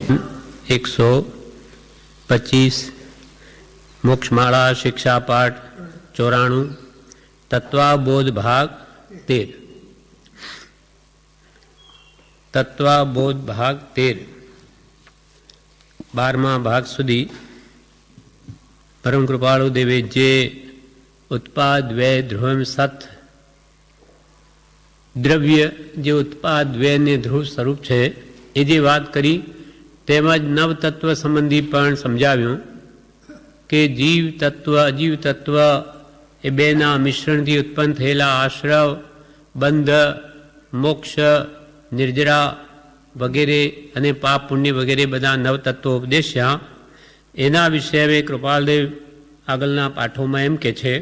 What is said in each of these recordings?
125 મોક્ષમાળા શિક્ષા પાઠ 94 તત્વાબોધ ભાગ 13 તત્વાબોધ ભાગ 13 12મા ભાગ સુધી પરમ કૃપાળુ દેવે જે ઉત્પાદ વ્યય ધ્રુવમ સત દ્રવ્ય જે ઉત્પાદ વ્યયને ધ્રુવ સ્વરૂપ છે એ જે વાત કરી તેમજ નવતત્વ સંબંધી પણ સમજાવ્યું કે જીવ તત્વ અજીવ તત્વ એ બેના મિશ્રણથી ઉત્પન્ન થયેલા આશ્રવ બંધ મોક્ષ નિર્જરા વગેરે અને પાપ પુણ્ય વગેરે બધા નવતત્વો ઉપદેશ્યા. એના વિશે હવે કૃપાલદેવ આગળના પાઠોમાં એમ કે છે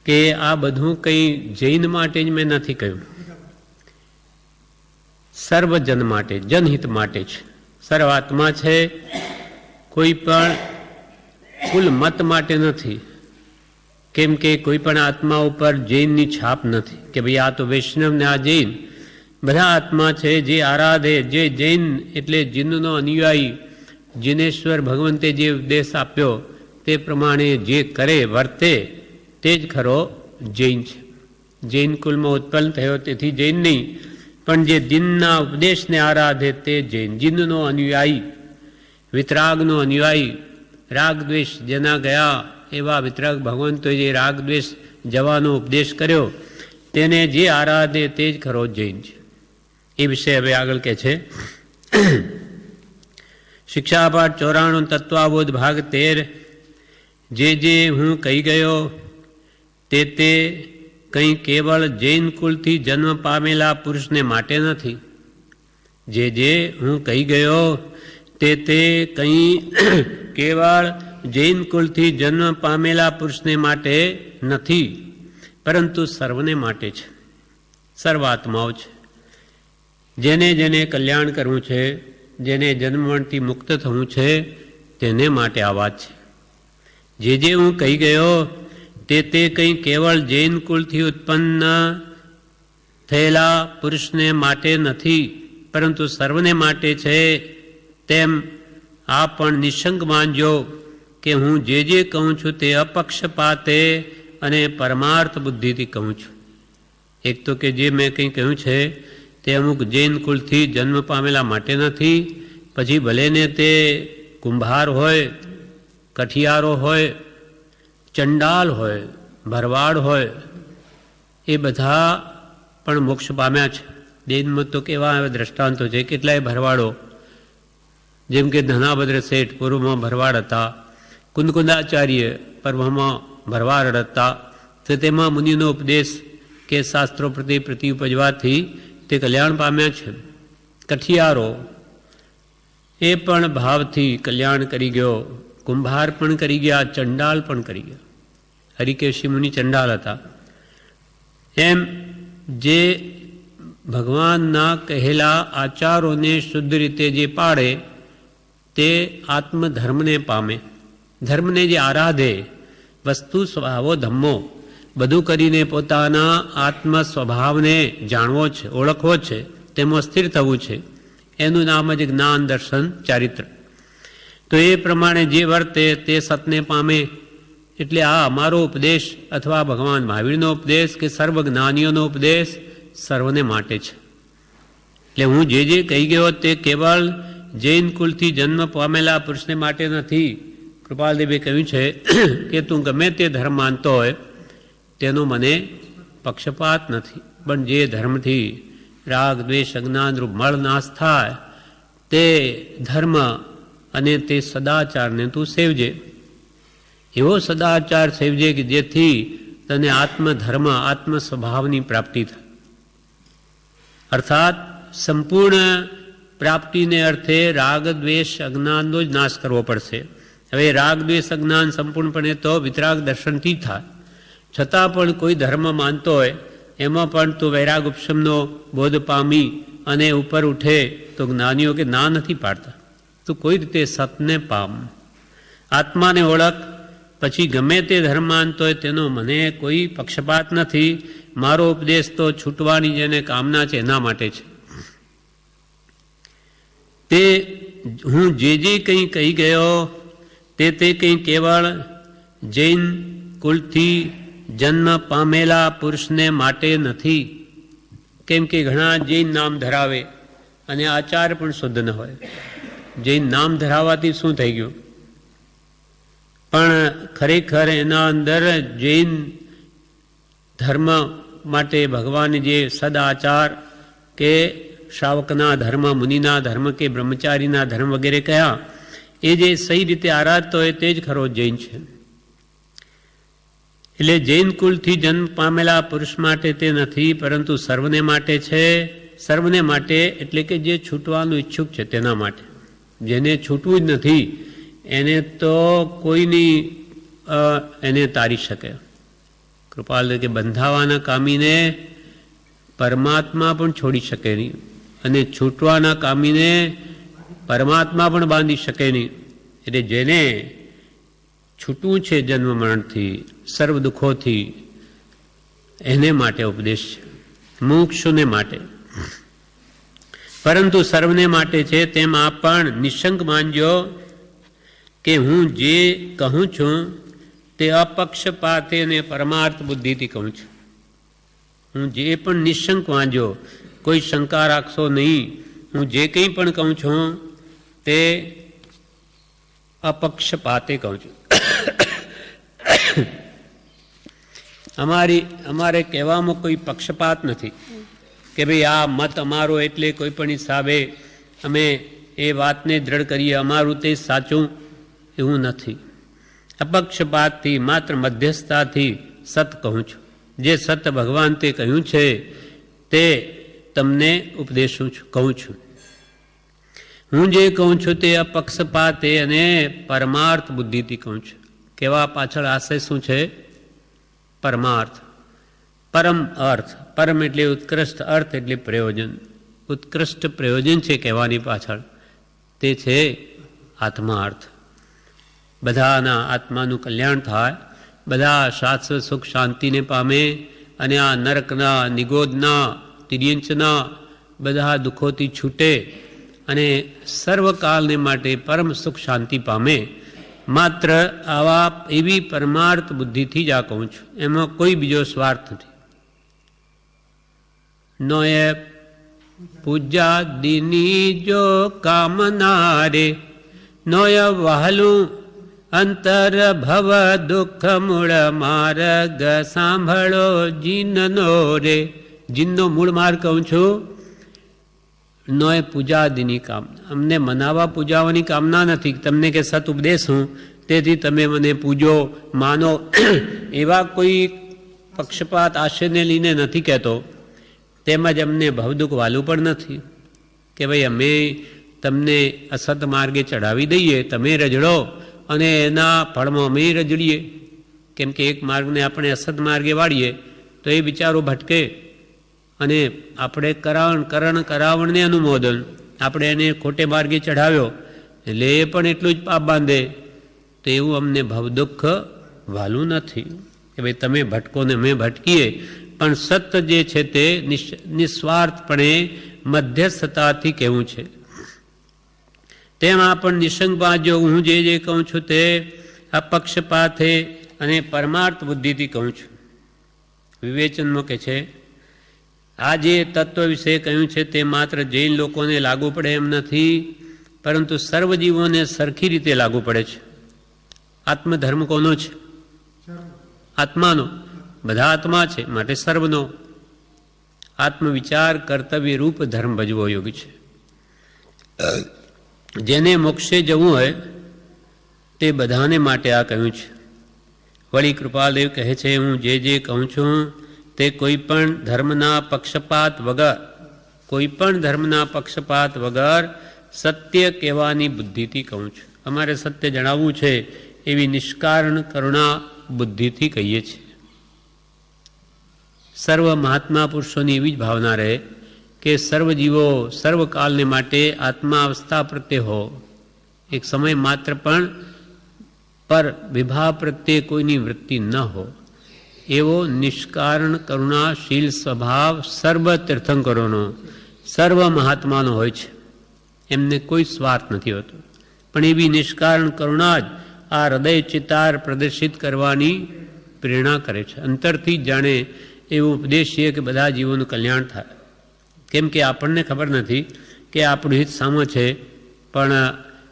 કે આ બધું કંઈ જૈન માટે જ મેં નથી કહ્યું, સર્વજન માટે, જનહિત માટે છે. સર્વાત્મા છે, કોઈ પણ કુલ મત માટે નથી. કેમ કે કોઈ પણ આત્મા ઉપર જૈનની છાપ નથી કે ભાઈ આ તો વૈષ્ણવ ને આ જૈન. બધા આત્મા છે જે આરાધે, જે જૈન એટલે જીનનો અનુયાયી, જીનેશ્વર ભગવંતે જે ઉપદેશ આપ્યો તે પ્રમાણે જે કરે વર્તે તે જ ખરો જૈન છે. જૈન કુલમાં ઉત્પન્ન થયો તેથી જૈન નહીં, પણ જે દિનના ઉપદેશને આરાધે તે જૈન, જીનનો અનુયાયી, વિતરાગનો અનુયાયી, રાગ દ્વેષ જેના ગયા એવા વિતરાગ ભગવંતોએ જે રાગ દ્વેષ જવાનો ઉપદેશ કર્યો તેને જે આરાધે તે જ ખરો જૈન છે. એ વિશે હવે આગળ કહે છે. શિક્ષાપાઠ 94 તત્વાબોધ ભાગ 13 જે હું કહી ગયો તે કંઈ કેવળ જૈન કુલથી જન્મ પામેલા પુરુષને માટે નથી. જે હું કહી ગયો તે કંઈ કેવળ જૈન કુલથી જન્મ પામેલા પુરુષને માટે નથી, પરંતુ સર્વને માટે છે. સર્વાત્માઓ છે. જેને જેને કલ્યાણ કરવું છે, જેને જન્મથી મુક્ત થવું છે તેને માટે આ વાત છે. જે હું કહી ગયો તે કંઈ કેવળ જૈન કુલથી ઉત્પન્ન થયેલા પુરુષને માટે નથી, પરંતુ સર્વને માટે છે. તેમ આ પણ નિશંક માનજો કે હું જે કહું છું તે અપક્ષપાતે અને પરમાર્થ બુદ્ધિથી કહું છું. એક તો કે જે મેં કંઈ કહ્યું છે તે અમુક જૈન કુલથી જન્મ પામેલા માટે નથી. પછી ભલે ને તે કુંભાર હોય, કઠિયારો હોય, ચંડાલ હોય, ભરવાડ હોય, એ બધા પણ મોક્ષ પામ્યા છે. જૈનમાં તો કેવા એવા દ્રષ્ટાંતો છે. કેટલાય ભરવાડો, જેમ કે ધનાભદ્ર શેઠ પૂર્વમાં ભરવાડ હતા, કુંદકુંદાચાર્ય પર્વમાં ભરવાડ હતા, તો તેમાં મુનિનો ઉપદેશ કે શાસ્ત્રો પ્રતિ ઉપજવાથી તે કલ્યાણ પામ્યા છે. કઠિયારો એ પણ ભાવથી કલ્યાણ કરી ગયો, કુંભાર પણ કરી ગયા, ચંડાલ પણ કરી ગયા. હરિકેશી મુનિ ચંડાલ હતા. એમ જે ભગવાનના કહેલા આચારોને શુદ્ધ રીતે જે પાડે તે આત્મધર્મને પામે. ધર્મને જે આરાધે, વસ્તુ સ્વભાવો ધમ્મો, બધું કરીને પોતાના આત્મ સ્વભાવને જાણવો છે, ઓળખવો છે, તેમાં સ્થિર થવું છે. એનું નામ જ જ્ઞાન, દર્શન, ચારિત્ર. તો એ પ્રમાણે જે વર્તે તે સતને પામે. એટલે આ અમારો ઉપદેશ અથવા ભગવાન મહાવીરનો ઉપદેશ કે સર્વ જ્ઞાનીઓનો ઉપદેશ સર્વને માટે છે. એટલે હું જે કહી ગયો તે કેવળ જૈન કુલથી જન્મ પામેલા પુરુષને માટે નથી. કૃપાલદેવે કહ્યું છે કે તું ગમે તે ધર્મ માનતો હોય તેનો મને પક્ષપાત નથી, પણ જે ધર્મથી રાગ દ્વેષ અજ્ઞાન રૂપ મળ નાશ થાય તે ધર્મ અને તે સદાચારને તું સેવજે. એવો સદાચાર સેવજે કે જેથી તને આત્મધર્મ, આત્મ સ્વભાવની પ્રાપ્તિ થાય. અર્થાત સંપૂર્ણ પ્રાપ્તિને અર્થે રાગ દ્વેષ અજ્ઞાનનો જ નાશ કરવો પડશે. હવે રાગ દ્વેષ અજ્ઞાન સંપૂર્ણપણે તો વિતરાગ દર્શનથી થાય. છતાં પણ કોઈ ધર્મ માનતો હોય એમાં પણ તું વૈરાગ ઉપશમનો બોધ પામી અને ઉપર ઉઠે તો જ્ઞાનીઓ કે ના નથી પાડતા. તું કોઈ રીતે સતને પામ, આત્માને ઓળખ. પછી ગમે તે ધર્મ માનતો હોય તેનો મને કોઈ પક્ષપાત નથી. મારો ઉપદેશ તો છૂટવાની જેને કામના છે એના માટે છે. તે હું જે કંઈ કહી ગયો તે કંઈ કેવળ જૈન કુળથી જન્મ પામેલા પુરુષને માટે નથી. કેમ કે ઘણા જૈન નામ ધરાવે અને આચાર પણ શુદ્ધ ન હોય. જૈન નામ ધરાવવાથી શું થઈ ગયું? પણ ખરેખર એના અંદર જૈન ધર્મ માટે ભગવાને જે સદાચાર કે શ્રાવકના ધર્મ, મુનિના ધર્મ કે બ્રહ્મચારીના ધર્મ વગેરે કયા, એ જે સહી રીતે આરાધતો હોય તે જ ખરો જૈન છે. એટલે જૈન કુલથી જન્મ પામેલા પુરુષ માટે તે નથી, પરંતુ સર્વને માટે છે. સર્વને માટે એટલે કે જે છૂટવાનું ઈચ્છુક છે તેના માટે. જેને છૂટવું જ નથી એને તો કોઈની એને તારી શકે. કૃપાલ કે બંધાવાના કામીને પરમાત્મા પણ છોડી શકે નહીં, અને છૂટવાના કામીને પરમાત્મા પણ બાંધી શકે નહીં. એટલે જેને છૂટવું છે જન્મ મરણથી, સર્વ દુઃખોથી, એને માટે ઉપદેશ છે, મોક્ષને માટે. પરંતુ સર્વને માટે છે. તેમ આપ પણ નિશંક માનજો કે હું જે કહું છું તે અપક્ષપાતે અને પરમાર્થ બુદ્ધિથી કહું છું. હું જે પણ નિશંક વાંચો, કોઈ શંકા રાખશો નહીં. હું જે કંઈ પણ કહું છું તે અપક્ષપાતે કહું છું. અમારે કહેવામાં કોઈ પક્ષપાત નથી કે ભાઈ આ મત અમારો એટલે કોઈ પણ હિસાબે અમે એ વાતને દ્રઢ કરીએ, અમારું તે સાચું, એવું નથી. અપક્ષપાતથી, માત્ર મધ્યસ્થતાથી સત કહું છું. જે સત ભગવાન તે કહ્યું છે તે તમને ઉપદેશું છું, કહું છું. હું જે કહું છું તે અપક્ષપાતે અને પરમાર્થ બુદ્ધિથી કહું છું. કહેવા પાછળ આશય શું છે? પરમાર્થ, પરમ અર્થ. પરમ એટલે ઉત્કૃષ્ટ, અર્થ એટલે પ્રયોજન. ઉત્કૃષ્ટ પ્રયોજન છે કહેવાની પાછળ, તે છે આત્માર્થ. બધાના આત્માનું કલ્યાણ થાય, બધા શાશ્વત સુખ શાંતિને પામે, અને આ નરકના, નિગોદના, તિર્યંચના બધા દુઃખોથી છૂટે અને સર્વકાલને માટે પરમ સુખ શાંતિ પામે. માત્ર આવા એવી પરમાર્થ બુદ્ધિથી જ આ કહું છું. એમાં કોઈ બીજો સ્વાર્થ નથી. નોએ પૂજાદિની જો કામના રે, નોય વહાલું અંતર ભવ દુઃખ મૂળ માર્ગ સાંભળો જીનનો રે. જીનનો મૂળ માર્ગ કહું છું. નોય પૂજાદિની કામના, અમને મનાવવા પૂજાવાની કામના નથી. તમને કે સત ઉપદેશ હું તેથી તમે મને પૂજો, માનો, એવા કોઈ પક્ષપાત આશયને લઈને નથી કહેતો. તેમજ અમને ભવદુઃખ વાલું પણ નથી કે ભાઈ અમે તમને અસત માર્ગે ચડાવી દઈએ, તમે રજડો અને એના ફળમાં અમે રજડીએ. કેમ કે એક માર્ગને આપણે અસત માર્ગે વાળીએ તો એ બિચારો ભટકે, અને આપણે કરાવણને અનુમોદન, આપણે એને ખોટે માર્ગે ચઢાવ્યો એટલે એ પણ એટલું જ પાપ બાંધે. તો એવું અમને ભવદુઃખ વાલું નથી કે ભાઈ તમે ભટકો ને અમે ભટકીએ. પણ સત્ય જે છે તે નિસ્વાર્થપણે મધ્યસ્થતાથી કહેવું છે. તેમાં પણ નિશંક બાજો હું જે કહું છું તે અપક્ષપાતે અને પરમાર્થ બુદ્ધિથી કહું છું. વિવેચનમાં કે છે આ જે તત્વ વિશે કહ્યું છે તે માત્ર જૈન લોકોને લાગુ પડે એમ નથી, પરંતુ સર્વ જીવોને સરખી રીતે લાગુ પડે છે. આત્મધર્મ કોનો છે? આત્માનો. બધા આત્મા છે માટે સર્વનો. આત્મવિચાર કર્તવ્ય રૂપ ધર્મ ભજવો યોગ્ય છે. જેને મોક્ષે જવું હોય તે બધાને માટે આ કહ્યું છે. વળી કૃપાલદેવ કહે છે હું જે કહું છું તે કોઈ પણ ધર્મના પક્ષપાત વગર સત્ય કહેવાની બુદ્ધિથી કહું છું. અમારે સત્ય જણાવવું છે એવી નિષ્કારણ કરુણા બુદ્ધિથી કહીએ છીએ. સર્વ મહાત્મા પુરુષોની એવી જ ભાવના રહે કે સર્વ જીવો સર્વકાલને માટે આત્મા અવસ્થા પ્રત્યે હો, એક સમય માત્ર પણ પર વિભાવ પ્રત્યે કોઈની વૃત્તિ ન હો, એવો નિષ્કારણ કરુણાશીલ સ્વભાવ સર્વ તીર્થંકરોનો, સર્વ મહાત્માનો હોય છે. એમને કોઈ સ્વાર્થ નથી હોતો. પણ એવી નિષ્કારણ કરુણા જ આ હૃદય ચિતાર પ્રદર્શિત કરવાની પ્રેરણા કરે છે. અંતરથી જ જાણે એવું ઉપદેશ છે કે બધા જીવોનું કલ્યાણ થાય. કેમ કે આપણને ખબર નથી કે આપણું હિત સામો છે, પણ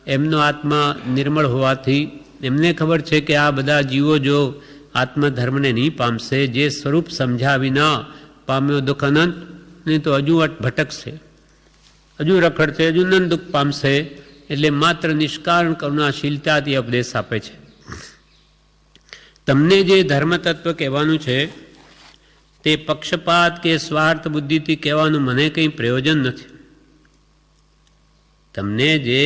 એમનો આત્મા નિર્મળ હોવાથી એમને ખબર છે કે આ બધા જીવો જો આત્મધર્મને નહીં પામશે, જે સ્વરૂપ સમજ્યા વિના પામ્યો દુઃખ અનંત, નહીં તો હજુ ભટકશે, હજુ રખડશે, હજુ નંદ દુઃખ પામશે. એટલે માત્ર નિષ્કારણ કરુણાશીલતાથી ઉપદેશ આપે છે. તમને જે ધર્મતત્વ કહેવાનું છે તે પક્ષપાત કે સ્વાર્થ બુદ્ધિથી કહેવાનું મને કંઈ પ્રયોજન નથી. તમને જે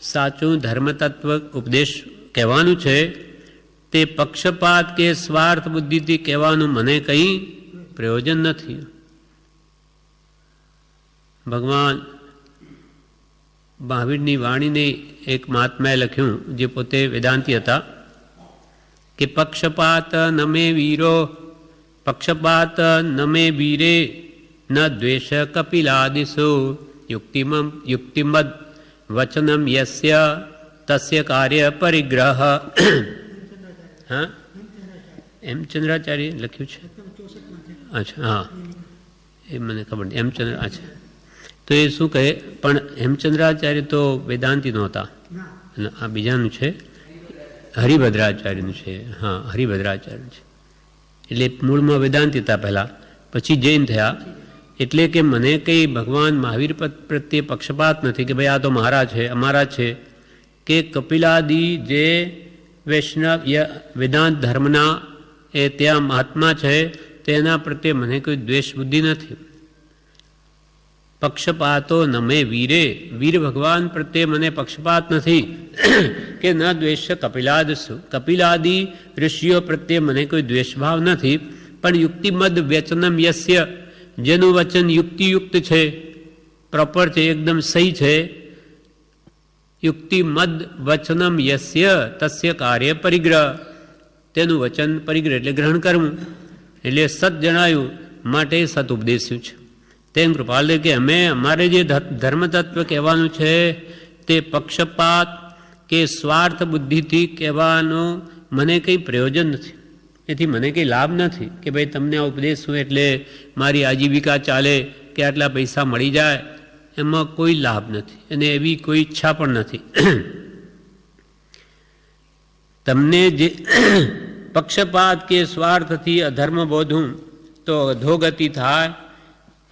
સાચું ધર્મતત્વ ઉપદેશ કહેવાનું છે તે પક્ષપાત કે સ્વાર્થ બુદ્ધિથી કહેવાનું મને કંઈ પ્રયોજન નથી. ભગવાન મહાવીરની વાણીને એક મહાત્માએ લખ્યું, જે પોતે વેદાંતી હતા, કે પક્ષપાત નમે વીરો, પક્ષપાત નમે વીરે, ન દ્વેષ કપિલાદિષુ, યુક્તિમદ વચનમ યસ્ય તસ્ય કાર્ય પરિગ્રહ. હા, હેમચંદ્રાચાર્ય લખ્યું છે. અચ્છા, હા, એ મને ખબર નહીં. હેમચંદ્ર, અચ્છા, તો એ શું કહે? પણ હેમચંદ્રાચાર્ય તો વેદાંતી નહોતા, અને આ બીજાનું છે, હરિભદ્રાચાર્યનું છે. હા, હરિભદ્રાચાર્ય છે. એટલે મૂળમાં વેદાંતી હતા પહેલાં, પછી જૈન થયા. એટલે કે મને કંઈ ભગવાન મહાવીર પ્રત્યે પક્ષપાત નથી કે ભાઈ આ તો મારા છે, અમારા છે, કે કપિલાદિ જે વૈષ્ણવ વેદાંત ધર્મના એ ત્યાં મહાત્મા છે તેના પ્રત્યે મને કોઈ દ્વેષ બુદ્ધિ નથી. પક્ષપાતો નમે વીરે, વીર ભગવાન પ્રત્યે મને પક્ષપાત નથી કે ન દ્વેષ કપિલાદિષુ, કપિલાદિ ઋષિઓ પ્રત્યે મને કોઈ દ્વેષભાવ નથી. પણ યુક્તિમદ વચનમ યસ્ય, જેનું વચન યુક્તિયુક્ત છે, પ્રોપર છે, એકદમ સહી છે, યુક્તિમદ વચનમ યસ્ય તસ્ય કાર્ય પરિગ્રહ, તેનું વચન પરિગ્રહ એટલે ગ્રહણ કરવું, એટલે સત જણાયું માટે સત ઉપદેશ્યું છે. તેમ કૃપાલે કે અમારે જે ધર્મતત્વ કહેવાનું છે તે પક્ષપાત કે સ્વાર્થ બુદ્ધિથી કહેવાનો મને કંઈ પ્રયોજન નથી. એથી મને કંઈ લાભ નથી કે ભાઈ તમને આ ઉપદેશ શું એટલે મારી આજીવિકા ચાલે કે આટલા પૈસા મળી જાય, એમાં કોઈ લાભ નથી અને એવી કોઈ ઈચ્છા પણ નથી. તમને જે પક્ષપાત કે સ્વાર્થથી અધર્મ બોધું તો અધોગતિ થાય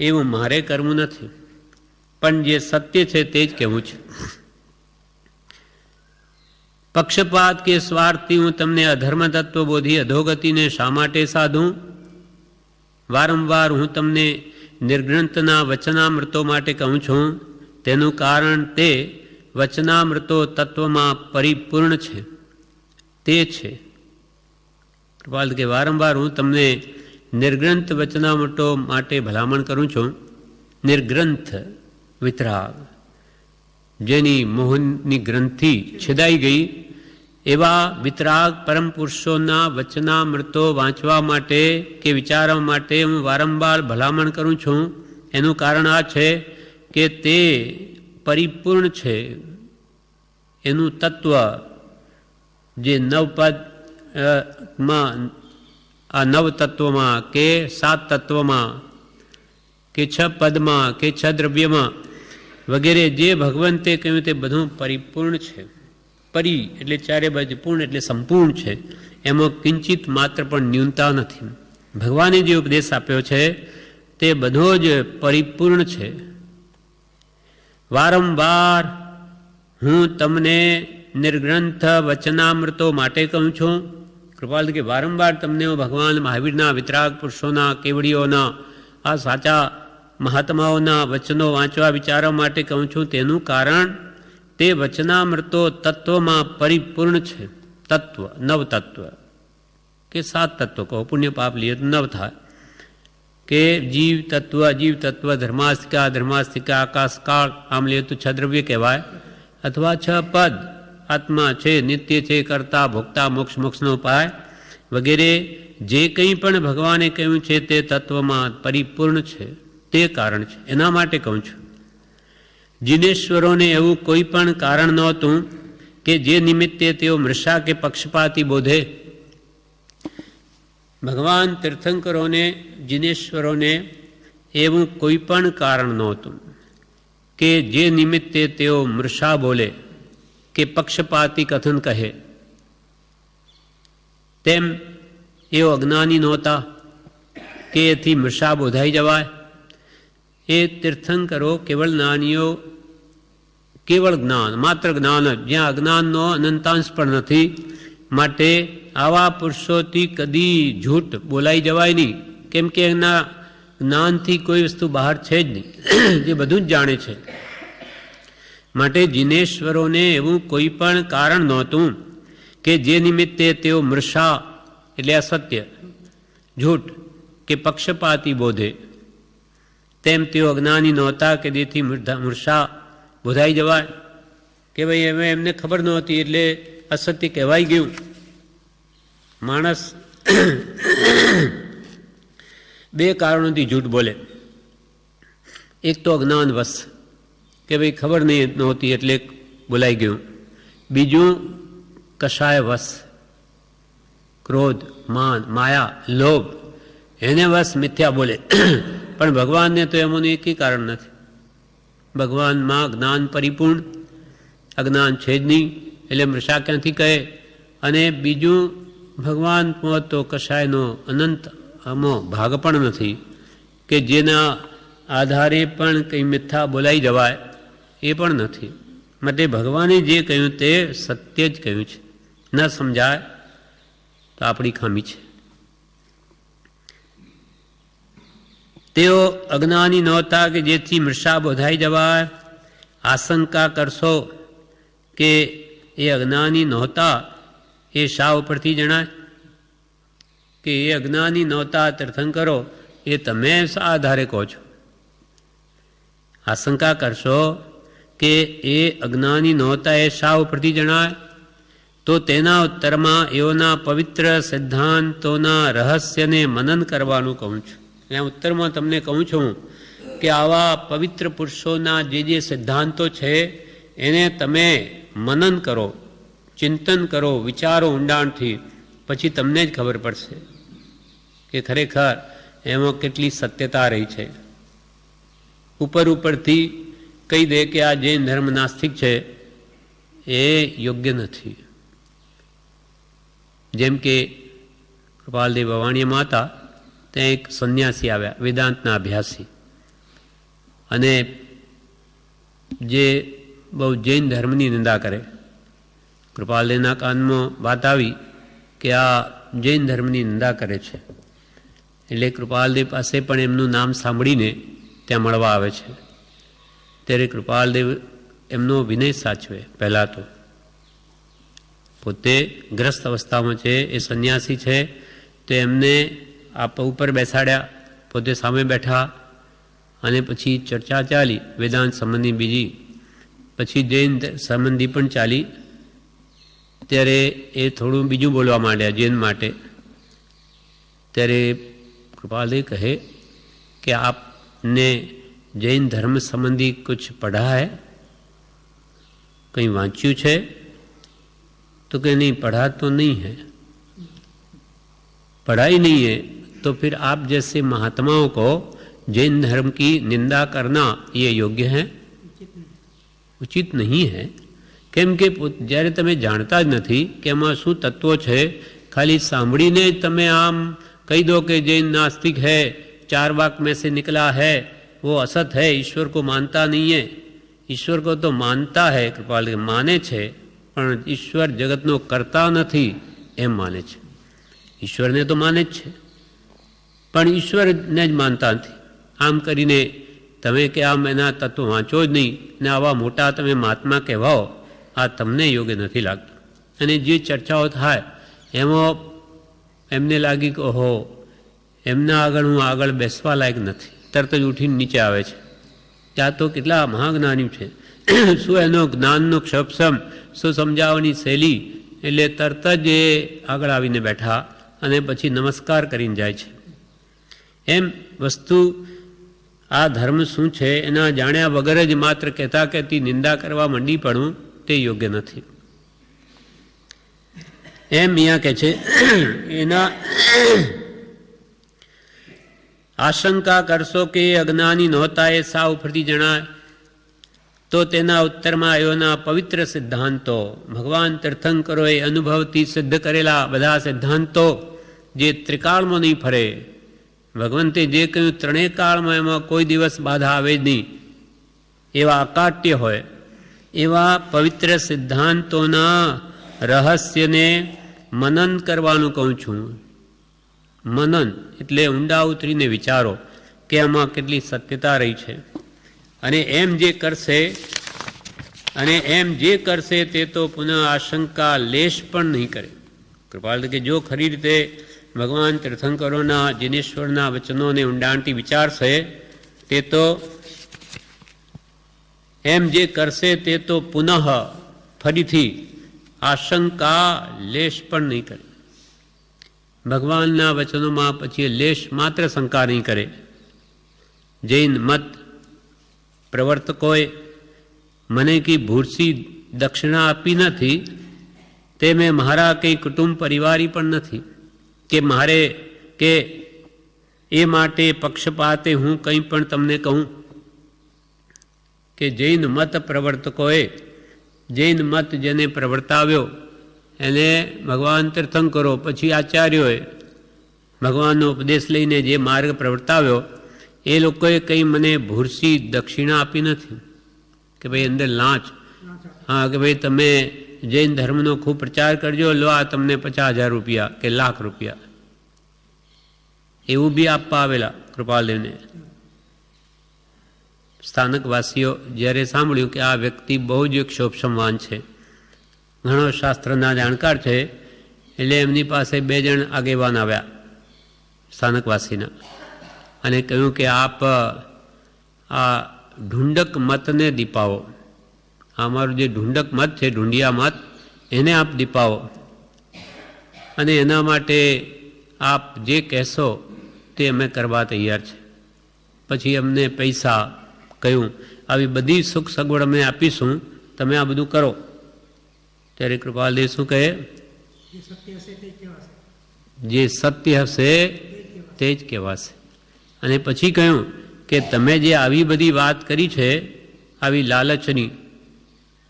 એવું મારે કરવું નથી, પણ જે સત્ય છે તે જ કહેવું છે. પક્ષપાત કે સ્વાર્થથી હું તમને અધર્મ તત્વ બોધી અધોગતિને શા માટે સાધું? વારંવાર હું તમને નિર્ગ્રંથના વચનામૃતો માટે કહું છું. તેનું કારણ તે વચનામૃતો તત્વમાં પરિપૂર્ણ છે, તે છે. કૃપાલ કે વારંવાર હું તમને નિર્ગ્રંથ વચનામૃતો માટે ભલામણ કરું છું. નિર્ગ્રંથ વિતરાગ, જેની મોહનની ગ્રંથિ છેદાઈ ગઈ, એવા વિતરાગ પરમ પુરુષોના વચનામૃતો વાંચવા માટે કે વિચારવા માટે હું વારંવાર ભલામણ કરું છું. એનું કારણ આ છે કે તે પરિપૂર્ણ છે. એનું તત્વ જે નવપદમાં, આ નવ તત્વમાં કે સાત તત્વમાં કે 6 પદમાં કે 6 દ્રવ્યમાં વગેરે જે ભગવંતે કહ્યું તે બધું પરિપૂર્ણ છે. પરી એટલે ચારે બાજુ, પૂર્ણ એટલે સંપૂર્ણ છે. એમાં કિંચિત માત્ર પણ ન્યૂનતા નથી. ભગવાને જે ઉપદેશ આપ્યો છે તે બધો જ પરિપૂર્ણ છે. વારંવાર હું તમને નિર્ગ્રંથ વચનામૃતો માટે કહું છું. કૃપાલ કે વારંવાર તમને હું ભગવાન મહાવીરના વિતરાગ પુરુષોના, કેવડીઓના, આ સાચા મહાત્માઓના વચનો વાંચવા વિચારવા માટે કહું છું. તેનું કારણ તે વચનામૃતો તત્વમાં પરિપૂર્ણ છે. તત્વ, નવ તત્વ કે 7 તત્વ કહો, પુણ્ય પાપ લઈએ તો 9 થાય, કે જીવ તત્વ, અજીવ તત્વ, ધર્માસ્તિકા, ધર્માસ્તિકા, આકાશકાળ, આમ લઈએ તો 6 દ્રવ્ય કહેવાય, અથવા 6 પદ, આત્મા છે, નિત્ય છે, કરતા, ભોગતા, મોક્ષ, મોક્ષનો ઉપાય વગેરે જે કંઈ પણ ભગવાને કહ્યું છે તે તત્વમાં પરિપૂર્ણ છે. તે કારણ છે, એના માટે કહું છું. જિનેશ્વરોને એવું કોઈ પણ કારણ નહોતું કે જે નિમિત્તે તેઓ મૃષા કે પક્ષપાતી બોધે. ભગવાન તીર્થંકરોને, જિનેશ્વરોને એવું કોઈ પણ કારણ નહોતું કે જે નિમિત્તે તેઓ મૃષા બોલે કે પક્ષપાતી કથન કહે. તેમ એઓ અજ્ઞાની નહોતા કે એથી મૃષા બોધાઈ જવાય. એ તીર્થંકરો કેવળ જ્ઞાનીઓ, કેવળ જ્ઞાન, માત્ર જ્ઞાન જ, જ્યાં અજ્ઞાનનો અનંતાંશ પણ નથી. માટે આવા પુરુષોથી કદી જૂઠ બોલાઈ જવાય નહીં, કેમ કે એના જ્ઞાનથી કોઈ વસ્તુ બહાર છે જ નહીં, જે બધું જ જાણે છે. માટે જિનેશ્વરોને એવું કોઈ પણ કારણ નહોતું કે જે નિમિત્તે તેઓ મૃષા એટલે અસત્ય, જૂઠ કે પક્ષપાતી બોધે. તેમ તેઓ અજ્ઞાની નહોતા કે જેથી મૃષા બોધાઈ જવાય કે ભાઈ એમને ખબર નહોતી એટલે અસત્ય કહેવાઈ ગયું. માણસ બે કારણોથી જૂઠ બોલે. એક તો અજ્ઞાનવશ કે ભાઈ ખબર નહીં નહોતી એટલે બોલાઈ ગયું. બીજું કષાયવશ, ક્રોધ, માન, માયા, લોભ, એને વશ મિથ્યા બોલે. પણ ભગવાનને તો એમનું એકેય કારણ નથી. ભગવાનમાં જ્ઞાન પરિપૂર્ણ, અજ્ઞાન છે જ નહીં, એટલે મૃષા ક્યાંથી કહે. અને બીજું ભગવાન તો કશાયનો અનંત અમો ભાગ પણ નથી કે જેના આધારે પણ કંઈ મિથ્યા બોલાઈ જવાય, એ પણ નથી. માટે ભગવાને જે કહ્યું તે સત્ય જ કહ્યું છે. ન સમજાય તો આપણી ખામી છે. તેઓ અજ્ઞાની નહોતા કે જેથી મૃષા બોધાઈ જવાય. આશંકા કરશો કે એ અજ્ઞાની નહોતા, એ શા ઉપરથી જણાય કે એ અજ્ઞાની નહોતા તીર્થંકરો, એ તમે શા આધારે કહો છો? આશંકા કરશો કે એ અજ્ઞાની નહોતા, એ શા ઉપરથી જણાય? તો તેના ઉત્તરમાં એઓના પવિત્ર સિદ્ધાંતોના રહસ્યને મનન કરવાનું કહું છું. એટલે ઉત્તરમાં તમને કહું છું કે આવા પવિત્ર પુરુષોના જે સિદ્ધાંતો છે એને તમે મનન કરો, ચિંતન કરો, વિચારો ઊંડાણથી, પછી તમને જ ખબર પડશે કે ખરેખર એમાં કેટલી સત્યતા રહી છે. ઉપરથી કહી દે કે આ જૈન ધર્મ નાસ્તિક છે, એ યોગ્ય નથી. જેમ કે કૃપાલદેવ વવાણીયામાં હતા, ત્યાં એક સંન્યાસી આવ્યા, વેદાંતના અભ્યાસી, અને જે બહુ જૈન ધર્મની નિંદા કરે. કૃપાલદેવના કાનમાં વાત આવી કે આ જૈન ધર્મની નિંદા કરે છે. એટલે કૃપાલદેવ પાસે પણ એમનું નામ સાંભળીને ત્યાં મળવા આવે છે. ત્યારે કૃપાલદેવ એમનો વિનય સાચવે. પહેલાં તો પોતે ગ્રસ્ત અવસ્થામાં છે, એ સંન્યાસી છે, તો એમને ઉપર બેસાડ્યા, પોતે સામે બેઠા, અને પછી ચર્ચા ચાલી વેદાંત સંબંધી બીજી, પછી જૈન સંબંધી પણ ચાલી. ત્યારે એ થોડું બીજું બોલવા માંડ્યા જૈન માટે. ત્યારે કૃપાલદેવ કહે કે આપને જૈન ધર્મ સંબંધી કુછ પढ़ा है, કંઈ વાંચ્યું છે? तो कि नहीं, पढ़ा तो नहीं है. पढ़ाई नहीं है तो फिर आप जैसे महात्माओं को जैन धर्म की निंदा करना ये योग्य है? उचित नहीं है. કેમ કે જ્યારે તમે જાણતા જ નથી કે એમાં શું તત્વો છે, ખાલી સાંભળીને જ તમે આમ કહી દો કે જૈન नास्तिक है, 4 वाक में से निकला है, वो असत है, ईश्वर को मानता नहीं है. ईश्वर को तो मानता है, कृपाल माने છે, પણ ઈશ્વર જગતનો કરતા નથી એમ માને છે. ઈશ્વરને તો માને જ છે, પણ ઈશ્વરને જ માનતા નથી. આમ કરીને તમે કે આમ એના તત્વો વાંચો જ નહીં ને આવા મોટા તમે મહાત્મા કહેવાઓ, આ તમને યોગ્ય નથી લાગતું. અને જે ચર્ચાઓ થાય એમાં એમને લાગી કે ઓહો, એમના આગળ હું આગળ બેસવા લાયક નથી, તરત જ ઉઠીને નીચે આવે છે. ત્યાં તો કેટલા મહાજ્ઞાની છે, શું એનો જ્ઞાનનો ક્ષપસમ, શું સમજાવવાની શૈલી, એટલે તરત જ એ આગળ આવીને બેઠા અને પછી નમસ્કાર કરીને જાય છે. એમ વસ્તુ આ ધર્મ શું છે એના જાણ્યા વગર જ માત્ર કહેતા કહેતી નિંદા કરવા માંડી પડવું તે યોગ્ય નથી. એમ અહીંયા કહે છે એના આશંકા કરશો કે અજ્ઞાની નહોતા એ સા ઉપરથી જણાય તો તેના ઉત્તરમાં આવ્યોના પવિત્ર સિદ્ધાંતો ભગવાન તીર્થંકરોએ અનુભવથી સિદ્ધ કરેલા બધા સિદ્ધાંતો જે ત્રિકાળમાં નહીં ફરે, ભગવંતે જે કહ્યું ત્રણેય કાળમાં એમાં કોઈ દિવસ બાધા આવે જ નહીં એવા અકાટ્ય હોય એવા પવિત્ર સિદ્ધાંતોના રહસ્યને મનન કરવાનું કહું છું. મનન એટલે ઊંડા ઉતરીને વિચારો કે આમાં કેટલી સત્યતા રહી છે. અને એમ જે કરશે તે તો પુનઃ આશંકા લેશ પણ નહીં કરે. કૃપાલ કે જો ખરી રીતે ભગવાન તીર્થંકરોના જિનેશ્વરના વચનોને ઊંડાણથી વિચારશે તે તો એમ જે કરશે તે તો પુનઃ ફરીથી આશંકા લેશ પણ નહીં કરે. ભગવાનના વચનોમાં પછી લેશ માત્ર શંકા નહીં કરે. જૈન મત પ્રવર્તકોએ મને કંઈ ભૂરસી દક્ષિણા આપી નથી, તે મેં મારા કંઈ કુટુંબ પરિવારી પણ નથી કે એ માટે પક્ષપાતે હું કંઈ પણ તમને કહું કે જૈન મત પ્રવર્તકોએ જૈન મત જેને પ્રવર્તાવ્યો એને ભગવાન તીર્થંકરો પછી આચાર્યોએ ભગવાનનો ઉપદેશ લઈને જે માર્ગ પ્રવર્તાવ્યો એ લોકોએ કંઈ મને ભૂરસી દક્ષિણા આપી નથી કે ભાઈ અંદર લાંચ, હા કે ભાઈ તમે જૈન ધર્મનો ખૂબ પ્રચાર કરજો, લો આ તમને 50,000 રૂપિયા કે લાખ રૂપિયા એવું બી આપવા આવેલા કૃપાલદેવને. સ્થાનકવાસીઓ જ્યારે સાંભળ્યું કે આ વ્યક્તિ બહુ જ ક્ષોભસમવાન છે, ઘણો શાસ્ત્રના જાણકાર છે, એટલે એમની પાસે 2 જણ આગેવાન આવ્યા સ્થાનકવાસીના અને કહ્યું કે આપ આ ઢુંડક મતને દીપાવો, અમારું જે ઢુંડક મત છે ઢુંડિયા મત એને આપ દીપાવો અને એના માટે આપ જે કહેશો તે અમે કરવા તૈયાર છે. પછી અમને પૈસા કહ્યું આવી બધી સુખ સગવડ અમે આપીશું, તમે આ બધું કરો. ત્યારે કૃપાલદેવ શું કહે, જે સત્ય હશે તે જ કહેવાશે. અને પછી કહ્યું કે તમે જે આવી બધી વાત કરી છે આવી લાલચની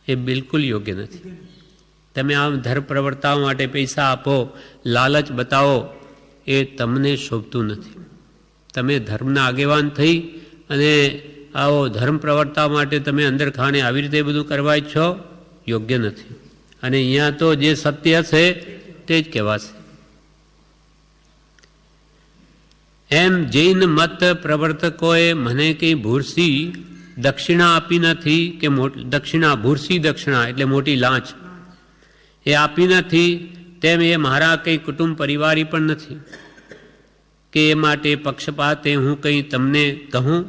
એ બિલકુલ યોગ્ય નથી. તમે આમ ધર્મ પ્રવર્તાવવા માટે પૈસા આપો, લાલચ બતાવો એ તમને શોભતું નથી. તમે ધર્મના આગેવાન થઈ અને આવો ધર્મ પ્રવર્તાવવા માટે તમે અંદર ખાને આવી રીતે બધું કરવા ઈચ્છો, યોગ્ય નથી. અને અહીંયા તો જે સત્ય છે તે જ કહેવાશે. એમ જૈન મત પ્રવર્તકોએ મને કંઈ ભૂરસી દક્ષિણા આપી નથી કે દક્ષિણા ભૂરસી દક્ષિણા એટલે મોટી લાંચ એ આપી નથી, તેમ એ મારા કંઈ કુટુંબ પરિવારી પણ નથી કે એ માટે પક્ષપાતે હું કંઈ તમને કહું.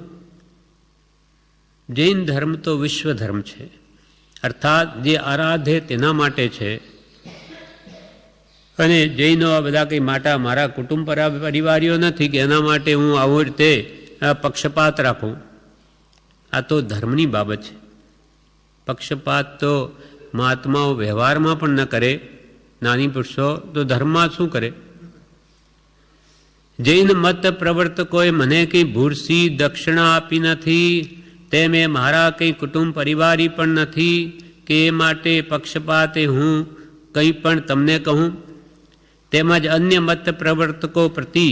જૈન ધર્મ તો વિશ્વ ધર્મ છે, અર્થાત જે આરાધે તેના માટે છે. અને જૈનો આ બધા કંઈ મારા કુટુંબ પરિવારીઓ નથી કે એના માટે હું આવી રીતે પક્ષપાત રાખું. આ તો ધર્મની બાબત છે. પક્ષપાત તો મહાત્માઓ વ્યવહારમાં પણ ન કરે, નાની પુરુષો તો ધર્મમાં શું કરે. જૈન મત પ્રવર્તકોએ મને કંઈ ભૂરસી દક્ષિણા આપી નથી, તેમ એ મારા કંઈ કુટુંબ પરિવારી પણ નથી કે એ માટે પક્ષપાતે હું કંઈ પણ તમને કહું. તેમજ અન્ય મત પ્રવર્તકો પ્રતિ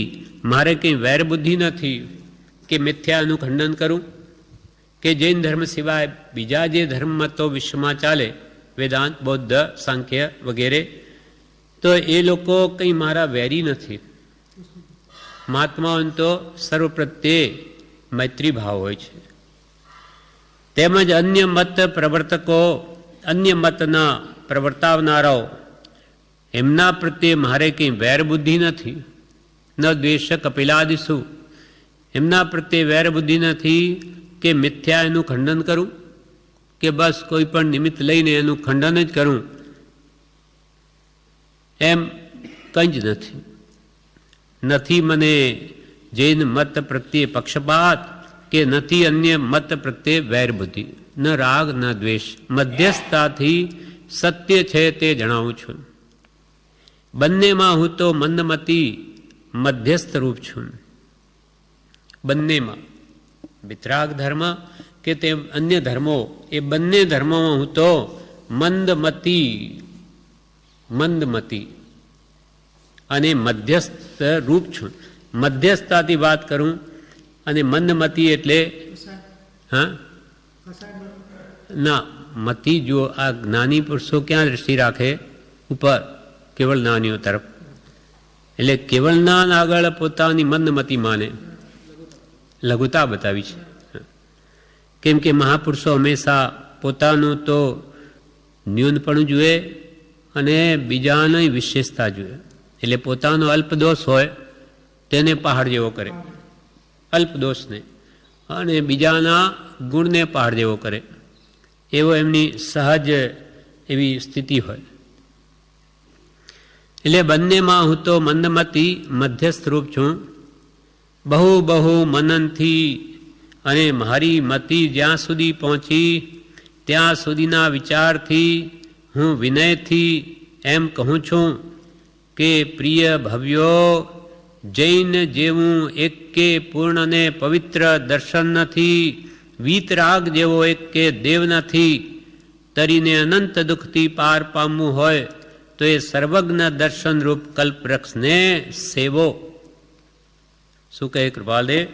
મારે કંઈ વેરબુદ્ધિ નથી કે મિથ્યાનું ખંડન કરું કે જૈન ધર્મ સિવાય બીજા જે ધર્મ મતો વિશ્વમાં ચાલે, વેદાંત, બૌદ્ધ, સાંખ્ય વગેરે, તો એ લોકો કંઈ મારા વેરી નથી. મહાત્માઓને તો સર્વ પ્રત્યે મૈત્રી ભાવ હોય છે. તેમજ અન્ય મત પ્રવર્તકો, અન્ય મતના પ્રવર્તાવનારાઓ, એમના પ્રત્યે મારે કંઈ વેરબુદ્ધિ નથી. ન દ્વેષ કપિલાદિસુ, એમના પ્રત્યે વેરબુદ્ધિ નથી કે મિથ્યા એનું ખંડન કરું કે બસ કોઈ પણ નિમિત્ત લઈને એનું ખંડન જ કરું, એમ કંઈ જ નથી. મને જૈન મત પ્રત્યે પક્ષપાત કે નથી અન્ય મત પ્રત્યે વેર બુદ્ધિ, ન રાગ ન દ્વેષ. મધ્યસ્થતાથી સત્ય છે તે જણાવું છું. બંનેમાં હું તો મંદમતી મધ્યસ્થ રૂપ છું. બંનેમાં વિતરાગ ધર્મ કે તે અન્ય ધર્મો, એ બંને ધર્મોમાં હું તો મંદમતી અને મધ્યસ્થ રૂપ છું. મધ્યસ્થતાથી વાત કરું અને મંદમતી એટલે હા ના મતી જો આ જ્ઞાની પુરુષો ક્યાં દ્રષ્ટિ રાખે? ઉપર કેવળ જ્ઞાનીઓ તરફ. એટલે કેવળ જ્ઞાન આગળ પોતાની મંદમતી માને, લઘુતા બતાવી છે. કેમ કે મહાપુરુષો હંમેશા પોતાનું તો ન્યૂનપણું જુએ અને બીજાની વિશેષતા જુએ. એટલે પોતાનો અલ્પદોષ હોય તેને પહાડ જેવો કરે, અલ્પદોષને, અને બીજાના ગુણને પહાડ જેવો કરે. એવો એમની સહજ એવી સ્થિતિ હોય. એટલે બંનેમાં હું તો મંદમતી મધ્યસ્થ રૂપ છું. બહુ મનનથી અને મારી મતિ જ્યાં સુધી પહોંચી ત્યાં સુધીના વિચારથી હું વિનયથી એમ કહું છું કે પ્રિય ભવ્યો, જૈન જેવું એક કે પૂર્ણ ને પવિત્ર દર્શન નથી, વીતરાગ જેવો એક કે દેવ નથી. તરીને અનંત દુઃખથી પાર પામવું હોય તો એ સર્વજ્ઞ દર્શનરૂપ કલ્પવૃક્ષને સેવો. શું કહે કૃપાલદેવ?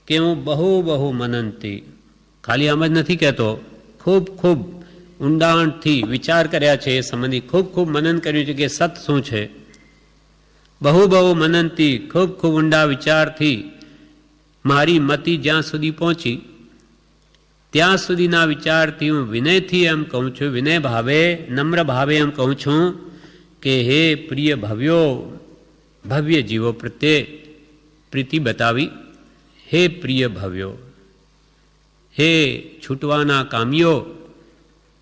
કે હું બહુ મનનથી, ખાલી આમ જ નથી કહેતો, ખૂબ ઊંડાણથી વિચાર કર્યા છે. એ સંબંધી ખૂબ મનન કર્યું છે કે સત શું છે. બહુ મનનથી ખૂબ ઊંડા વિચારથી મારી મતિ જ્યાં સુધી પહોંચી ત્યાં સુધીના વિચારથી હું વિનયથી એમ કહું છું, વિનય ભાવે, નમ્ર ભાવે એમ કહું છું કે હે પ્રિય ભવ્યો, ભવ્ય જીવો પ્રત્યે પ્રીતિ બતાવી. હે પ્રિય ભવ્યો, હે છૂટવાના કામીઓ,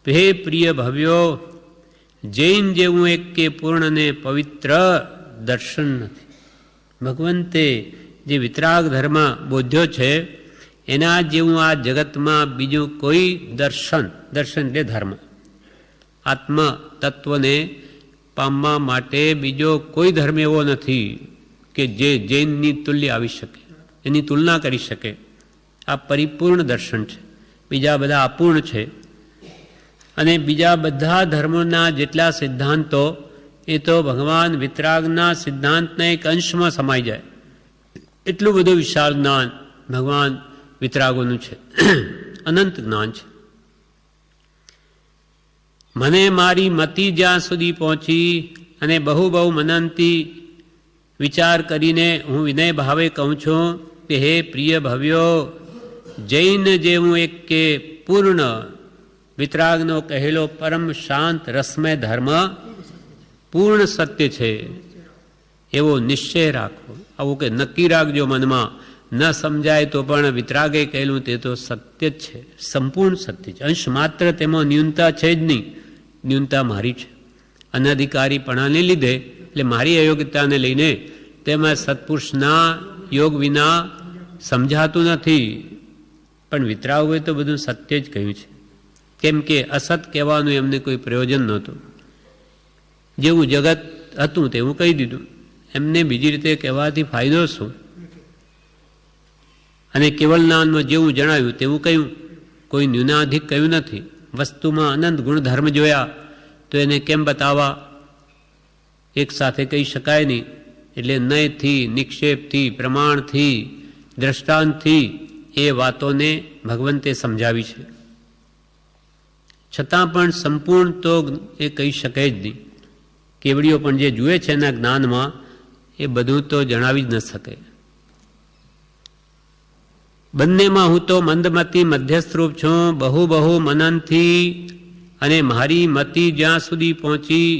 હે પ્રિય ભવ્યો, જૈન જેવું એક કે પૂર્ણ ને પવિત્ર દર્શન નથી. ભગવંતે જે વિતરાગ ધર્મ બોધ્યો છે એના જેવું આ જગતમાં બીજું કોઈ દર્શન એટલે ધર્મ, આત્મ તત્વને પામવા માટે બીજો કોઈ ધર્મ એવો નથી કે જે જૈનની તુલ્ય આવી શકે, એની તુલના કરી શકે. આ પરિપૂર્ણ દર્શન છે. બીજા બધા અપૂર્ણ છે. અને બીજા બધા ધર્મોના જેટલા સિદ્ધાંતો એ તો ભગવાન વિતરાગના સિદ્ધાંતના એક અંશમાં સમાઈ જાય. એટલું બધું વિશાળ જ્ઞાન ભગવાન વિતરાગોનું છે, અનંત જ્ઞાન છે. મને મારી મતિ જ્યાં સુધી પહોંચી અને બહુ મનનથી વિચાર કરીને હું વિનય ભાવે કહું છું કે હે પ્રિય ભવ્યો, જૈન જેવું એક કે પૂર્ણ વિતરાગનો કહેલો પરમ શાંત રસમય ધર્મ પૂર્ણ સત્ય છે એવો નિશ્ચય રાખો. આવું કે નક્કી રાખજો મનમાં. ન સમજાય તો પણ વિતરાગે કહેલું તે તો સત્ય જ છે, સંપૂર્ણ સત્ય છે. અંશ માત્ર તેમાં ન્યૂનતા છે જ નહીં. ન્યૂનતા મારી છે, અનધિકારીપણાને લીધે, એટલે મારી અયોગ્યતાને લઈને તેમાં સત્પુરુષના યોગ વિના સમજાતું નથી. પણ વિતરાગોએ તો બધું સત્ય જ કહ્યું છે. કેમ કે અસત કહેવાનું એમને કોઈ પ્રયોજન નહોતું. જેવું જગત હતું તેવું કહી દીધું. એમને બીજી રીતે કહેવાથી ફાયદો શું? અને કેવળ જ્ઞાનમાં જેવું જણાવ્યું તેવું કહ્યું, કોઈ ન્યૂનાધિક કહ્યું નથી. વસ્તુમાં અનંત ગુણધર્મ જોયા તો એને કેમ બતાવવા? એક સાથે કહી શકાય નહીં. એટલે નયથી, નિક્ષેપથી, પ્રમાણથી, દ્રષ્ટાંતથી એ વાતોને ભગવંતે સમજાવી છે. છતાં પણ સંપૂર્ણ તો એ કહી શકે જ નહીં. કેવડીઓ પણ જે જુએ છે એના જ્ઞાનમાં એ બધું તો જણાવી જ ન શકે. બંનેમાં હું તો મંદમતી મધ્યસ્થ રૂપ છું. બહુ મનનથી અને મારી મતિ જ્યાં સુધી પહોંચી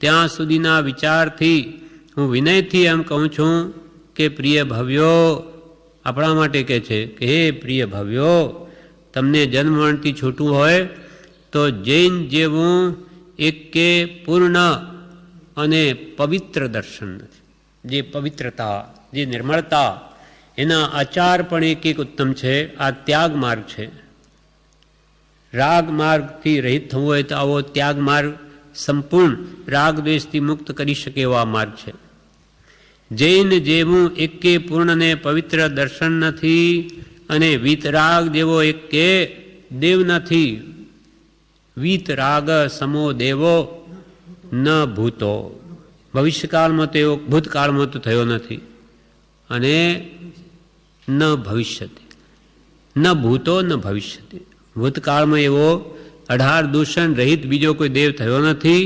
ત્યાં સુધીના વિચારથી હું વિનયથી એમ કહું છું કે પ્રિય ભવ્યો, આપણા માટે કહે છે કે હે પ્રિય ભવ્યો, તમને જન્મમરણથી છૂટવું હોય તો જૈન જેવું એક કે પૂર્ણ અને પવિત્ર દર્શન નથી. જે પવિત્રતા, જે નિર્મળતા, એના આચાર પણ એક ઉત્તમ છે. આ ત્યાગ માર્ગ છે. રાગ માર્ગથી રહિત થવું હોય તો આવો ત્યાગ માર્ગ સંપૂર્ણ રાગ દ્વેષથી મુક્ત કરી શકે એવો આ માર્ગ છે. જૈન જેવું એકે પૂર્ણને પવિત્ર દર્શન નથી અને વીતરાગ જેવો એકે દેવ નથી. વીતરાગ સમો દેવો ન ભૂતો. ભવિષ્યકાળમાં તો એવો ભૂતકાળમાં તો થયો નથી અને ન ભવિષ્યતિ. ન ભૂતો ન ભવિષ્યતિ. ભૂતકાળમાં એવો 18 દૂષણ રહિત બીજો કોઈ દેવ થયો નથી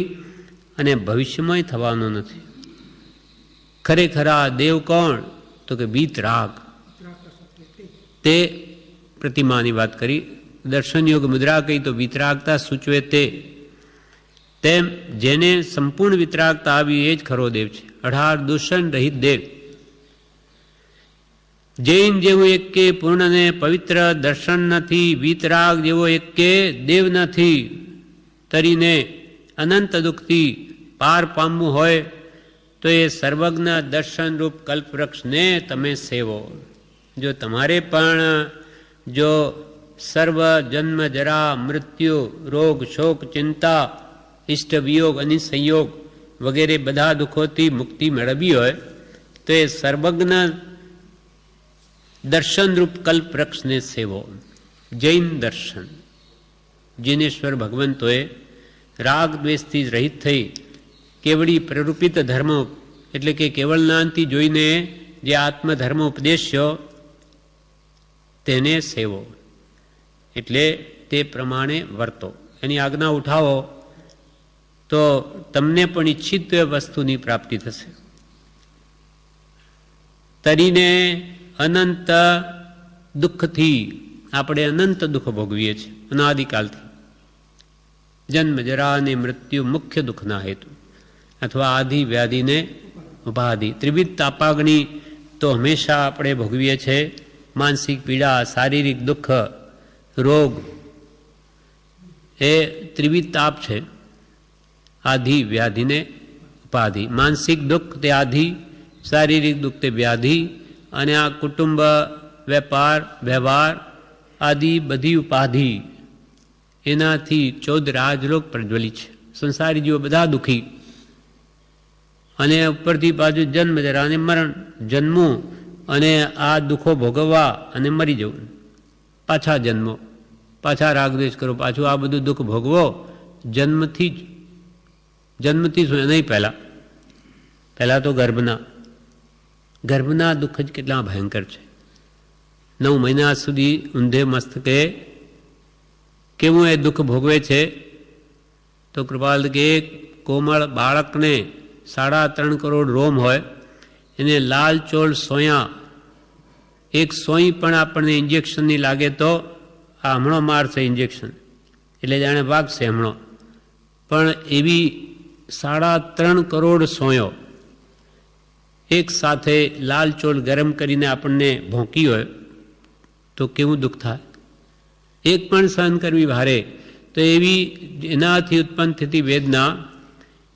અને ભવિષ્યમાં થવાનો નથી. ખરેખર આ દેવ કોણ? તો કે વીતરાગ. તે પ્રતિમાની વાત કરી. દર્શનયોગ મુદ્રા કહી તો વિતરાગતા સૂચવે તે. તેમ જેને સંપૂર્ણ વિતરાગતા આવી એ જ ખરો દેવ છે. 18 દૂષણ રહિત દેવ. જૈન જેવું એકે પૂર્ણને પવિત્ર દર્શન નથી. વીતરાગ જેવો એકે દેવ નથી. તરીને અનંત દુઃખથી પાર પામવું હોય તો એ સર્વજ્ઞ દર્શનરૂપ કલ્પવૃક્ષને તમે સેવો. જો તમારે પણ જો સર્વ જન્મ જરા મૃત્યુ રોગ શોક ચિંતા ઇષ્ટ વિયોગ અનિસંયોગ વગેરે બધા દુઃખોથી મુક્તિ મેળવી હોય તો એ સર્વજ્ઞ દર્શનરૂપ કલ્પવૃક્ષને સેવો. જૈન દર્શન. જૈનેશ્વર ભગવંતોએ રાગ દ્વેષથી રહિત થઈ કેવળી પ્રરૂપિત ધર્મ એટલે કે કેવળ જ્ઞાનથી જોઈને જે આત્મધર્મ ઉપદેશ્યો તેને સેવો. એટલે તે પ્રમાણે વર્તો. એની આજ્ઞા ઉઠાવો તો તમને પણ ઈચ્છિત વસ્તુની પ્રાપ્તિ થશે. તરીને અનંત દુઃખથી આપણે અનંત દુઃખ ભોગવીએ છીએ અનાદિકાલથી. જન્મ જરા અને મૃત્યુ મુખ્ય દુઃખના હેતુ અથવા આધિ વ્યાધિને ઉપાધિ. ત્રિવિધ તાપાગ્નિ તો હંમેશા આપણે ભોગવીએ છીએ. માનસિક પીડા, શારીરિક દુઃખ, રોગ એ ત્રિવિધ તાપ છે. આધિ વ્યાધિને ઉપાધિ. માનસિક દુઃખ તે આધિ, શારીરિક દુઃખ તે વ્યાધિ અને આ કુટુંબ વેપાર વ્યવહાર આદિ બધી ઉપાધિ એનાથી 14 રાજલોક પ્રજ્વલિત છે. સંસારી જીવો બધા દુઃખી અને ઉપરથી પાછું જન્મ જરા અને મરણ. જન્મવું અને આ દુઃખો ભોગવવા અને મરી જવું. પાછા જન્મો, પાછા રાગદ્વેષ કરો, પાછું આ બધું દુઃખ ભોગવો. જન્મથી શું નહીં, પહેલાં તો ગર્ભના દુઃખ જ કેટલા ભયંકર છે. 9 મહિના સુધી ઊંધે મસ્તકે કેવું એ દુઃખ ભોગવે છે. તો કૃપાલ કે કોમળ બાળકને 3.5 કરોડ રોમ હોય એને લાલ ચોળ સોયા, એક સોઈ પણ આપણને ઇન્જેક્શનની લાગે તો આ હમણો મારશે ઇન્જેક્શન એટલે જાણે વાગશે હમણો. પણ એવી 3.5 કરોડ સોયો એક સાથે લાલ ચોળ ગરમ કરીને આપણને ભોંકી હોય તો કેવું દુઃખ થાય. એક પણ સહન કરવી ભારે. તો એવી એનાથી ઉત્પન્ન થતી વેદના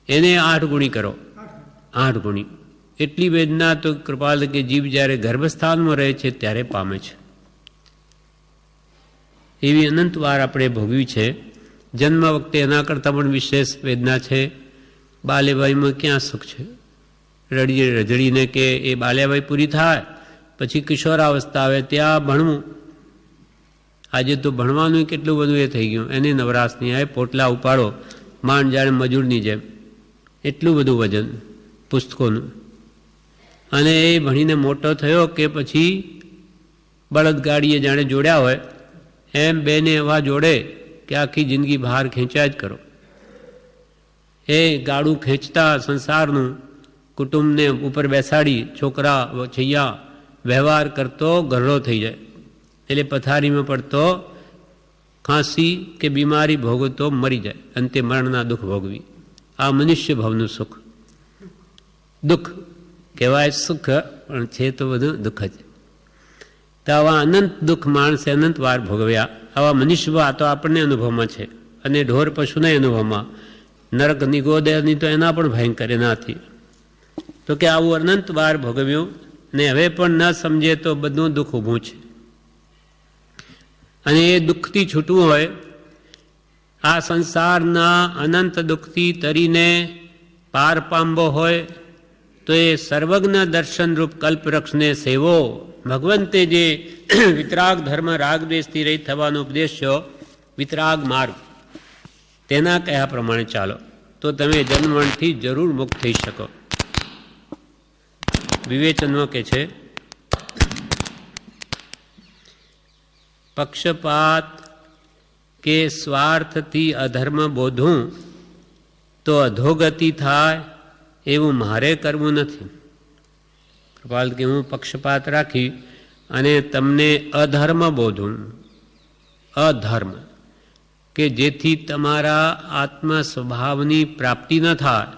એને 8 ગુણી કરો. 8 ગુણી એટલી વેદના તો કૃપાલ કે જીવ જ્યારે ગર્ભસ્થાનમાં રહે છે ત્યારે પામે છે. એવી અનંત વાર આપણે ભોગવી છે. જન્મ વખતે એના કરતાં પણ વિશેષ વેદના છે. બાલ્યવયમાં ક્યાં સુખ છે? રડીએ રજડીને કે એ બાલ્યવય પૂરી થાય પછી કિશોરાવસ્થા આવે ત્યાં ભણવું. આજે તો ભણવાનું કેટલું બધું એ થઈ ગયું. એને નવરાશ નહીં આવે. પોટલા ઉપાડો માંડ જાણે મજૂરની જેમ, એટલું બધું વજન પુસ્તકોનું. અને એ ભણીને મોટો થયો કે પછી બળદગાડીએ જાણે જોડ્યા હોય એમ બેને એવા જોડે કે આખી જિંદગી બહાર ખેંચ્યા જ કરો. એ ગાડું ખેંચતા સંસારનું કુટુંબને ઉપર બેસાડી છોકરા છૈયા વ્યવહાર કરતો ગરડો થઈ જાય. એટલે પથારીમાં પડતો ખાંસી કે બીમારી ભોગવતો મરી જાય. અંતે મરણના દુઃખ ભોગવી. આ મનુષ્ય ભાવનું સુખ. દુઃખ કહેવાય સુખ પણ છે તો બધું દુઃખ જ. તો આવા અનંત દુઃખ માણસે અનંત વાર ભોગવ્યા. આવા મનુષ્ય આ તો આપણને અનુભવમાં છે અને ઢોર પશુને અનુભવમાં. નરક નિગોદયની તો એના પણ ભયંકર એનાથી. તો કે આવું અનંત વાર ભોગવ્યું ને હવે પણ ન સમજે તો બધું દુઃખ ઊભું છે. અને એ દુઃખથી છૂટવું હોય, આ સંસારના અનંત દુઃખથી તરીને પાર પામવો હોય તો એ સર્વજ્ઞ દર્શનરૂપ કલ્પવૃક્ષને સેવો. ભગવંતે જે વિતરાગ ધર્મ રાગ દ્વેષથી રહિત થવાનો ઉપદેશ છે, વિતરાગ માર્ગ, તેના કહ્યા પ્રમાણે ચાલો તો તમે જન્મથી જરૂર મુક્ત થઈ શકો. વિવેચનમાં કે છે, પક્ષપાત કે સ્વાર્થથી અધર્મ બોધું તો અધોગતિ થાય એવું મારે કરવું નથી. કૃપાલ કે હું પક્ષપાત રાખી અને તમને અધર્મ બોધું, અધર્મ કે જેથી તમારા આત્મ સ્વભાવની પ્રાપ્તિ ન થાય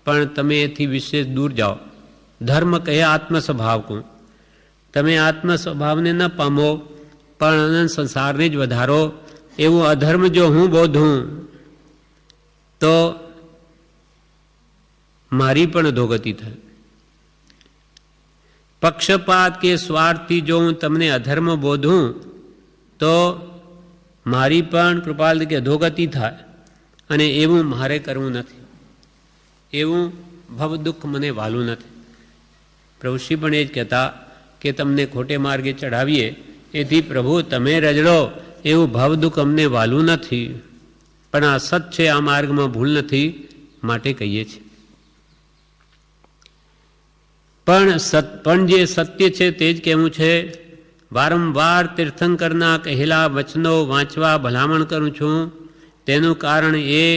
પણ તમે એથી વિશેષ દૂર જાઓ. ધર્મ કહે આત્મ સ્વભાવ કો, તમે આત્મ સ્વભાવને ન પામો પણ અનંત સંસારને જ વધારો, એવું અધર્મ જો હું બોધું તો મારી પણ અધોગતિ થાય. પક્ષપાત કે સ્વાર્થથી જો હું તમને અધર્મ બોધું તો મારી પણ કૃપાલ કે અધોગતિ થાય, અને એવું મારે કરવું નથી. એવું ભવ દુઃખ મને વાલું નથી. પ્રભુશ્રી પણ એ જ કહેતા કે તમને ખોટે માર્ગે ચડાવીએ એથી પ્રભુ તમે રજડો, એવું ભવ દુઃખ અમને વાલું નથી, પણ આ સત છે, આ માર્ગમાં ભૂલ નથી, માટે કહીએ છીએ. પણ જે સત્ય છે તે જ કહેવું છે. વારંવાર તીર્થંકરના કહેલા વચનો વાંચવા ભલામણ કરું છું. તેનું કારણ એ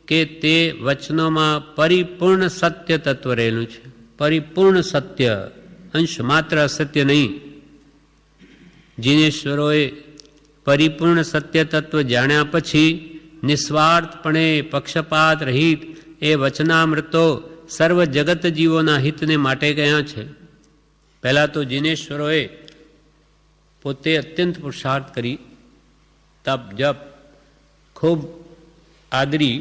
કે તે વચનોમાં પરિપૂર્ણ સત્ય તત્વ રહેલું છે. પરિપૂર્ણ સત્ય, અંશ માત્ર અસત્ય નહીં. જીનેશ્વરોએ પરિપૂર્ણ સત્ય તત્વ જાણ્યા પછી નિસ્વાર્થપણે પક્ષપાત રહિત એ વચનામૃતો સર્વ જગત જીવોના હિતને માટે ગયા છે. પહેલાં તો જીનેશ્વરોએ પોતે અત્યંત પુરુષાર્થ કરી, તપ જપ ખૂબ આદરી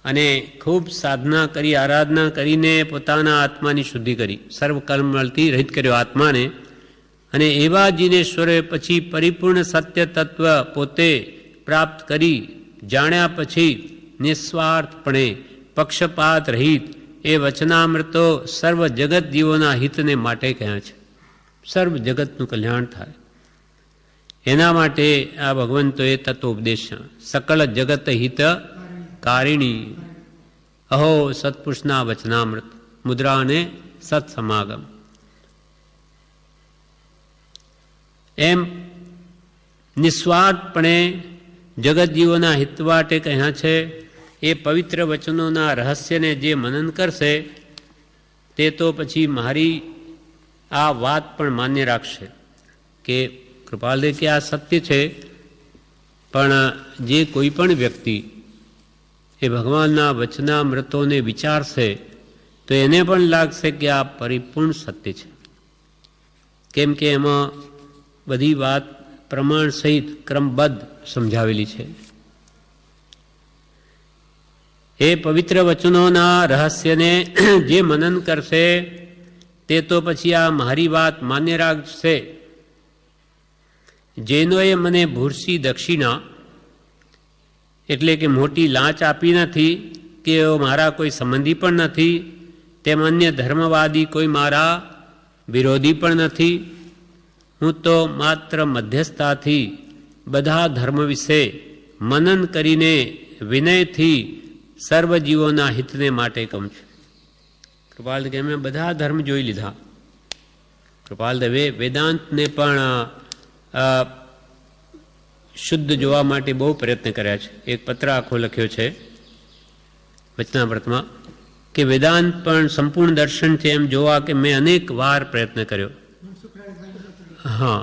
અને ખૂબ સાધના કરી, આરાધના કરીને પોતાના આત્માની શુદ્ધિ કરી, સર્વ કર્મથી રહિત કર્યો આત્માને. અને એવા જીનેશ્વરોએ પછી પરિપૂર્ણ સત્ય તત્વ પોતે પ્રાપ્ત કરી જાણ્યા પછી નિસ્વાર્થપણે પક્ષપાત રહિત એ વચનામૃતો સર્વ જગત જીવોના હિતને માટે કહ્યા છે. સર્વ જગતનું કલ્યાણ થાય એના માટે આ ભગવંતોએ તત્વોપદેશ. સકળ જગત હિત કારિણી અહો સત્પુરુષના વચનામૃત મુદ્રા અને સત્સમાગમ. એમ નિસ્વાર્થપણે જગત જીવોના હિત માટે કહ્યા છે. એ પવિત્ર વચનોના રહસ્યને જે મનન કરશે તે તો પછી મારી આ વાત પણ માન્ય રાખશે કે કૃપાલદે કે આ સત્ય છે, પણ જે કોઈ પણ વ્યક્તિ એ ભગવાનના વચનામૃતોને વિચારશે તો એને પણ લાગશે કે આ પરિપૂર્ણ સત્ય છે. કેમ કે એમાં બધી વાત પ્રમાણ સહિત ક્રમબદ્ધ સમજાવેલી છે. એ પવિત્ર વચનોના રહસ્યને જે મનન કરશે તે તો પછી આ મારી વાત માન્ય રાખશે. જેનોએ મને ભૂરસી દક્ષિણા એટલે કે મોટી લાંચ આપી નથી, કે મારા કોઈ સંબંધી પણ નથી, તેમ અન્ય ધર્મવાદી કોઈ મારા વિરોધી પણ નથી. હું તો માત્ર મધ્યસ્થતાથી બધા ધર્મ વિશે મનન કરીને વિનયથી સર્વ જીવોના હિતને માટે કહું છું. કૃપાલ કે અમે બધા ધર્મ જોઈ લીધા. કૃપાલ દવે વેદાંતને પણ શુદ્ધ જોવા માટે બહુ પ્રયત્ન કર્યા છે. એક પત્ર આખો લખ્યો છે વચનામૃતમાં કે વેદાંત પણ સંપૂર્ણ દર્શન છે એમ જોવા કે મેં અનેક વાર પ્રયત્ન કર્યો. હા,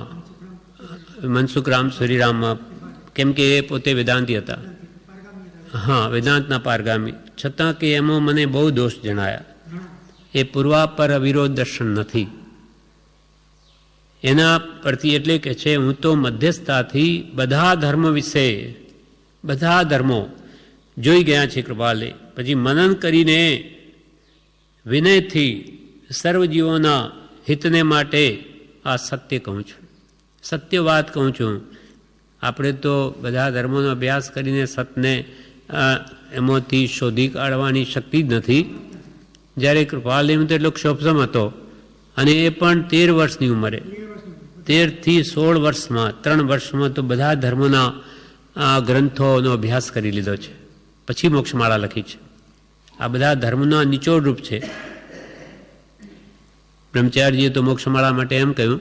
મનસુખ રામ શ્રીરામમાં, કેમ કે એ પોતે વેદાંતી હતા. હા, વેદાંતના પારગામી, છતાં કે એમાં મને બહુ દોષ જણાયા. એ પૂર્વાપર અવિરોધ દર્શન નથી. એના પરથી એટલે કે છે હું તો મધ્યસ્થતાથી બધા ધર્મ વિશે બધા ધર્મો જોઈ ગયા છે કૃપાલે. પછી મનન કરીને વિનયથી સર્વ જીવોના હિતને માટે આ સત્ય કહું છું, સત્ય વાત કહું છું. આપણે તો બધા ધર્મોનો અભ્યાસ કરીને સતને એમાંથી શોધી કાઢવાની શક્તિ જ નથી. જ્યારે કૃપાલદેવનો તો એટલો ક્ષોભસમ હતો, અને એ પણ 13 વર્ષની ઉંમરે, 13 થી 16 વર્ષમાં, 3 વર્ષમાં તો બધા ધર્મોના ગ્રંથોનો અભ્યાસ કરી લીધો છે. પછી મોક્ષમાળા લખી છે. આ બધા ધર્મના નિચોડ રૂપ છે. બ્રહ્મચારીજીએ તો મોક્ષમાળા માટે એમ કહ્યું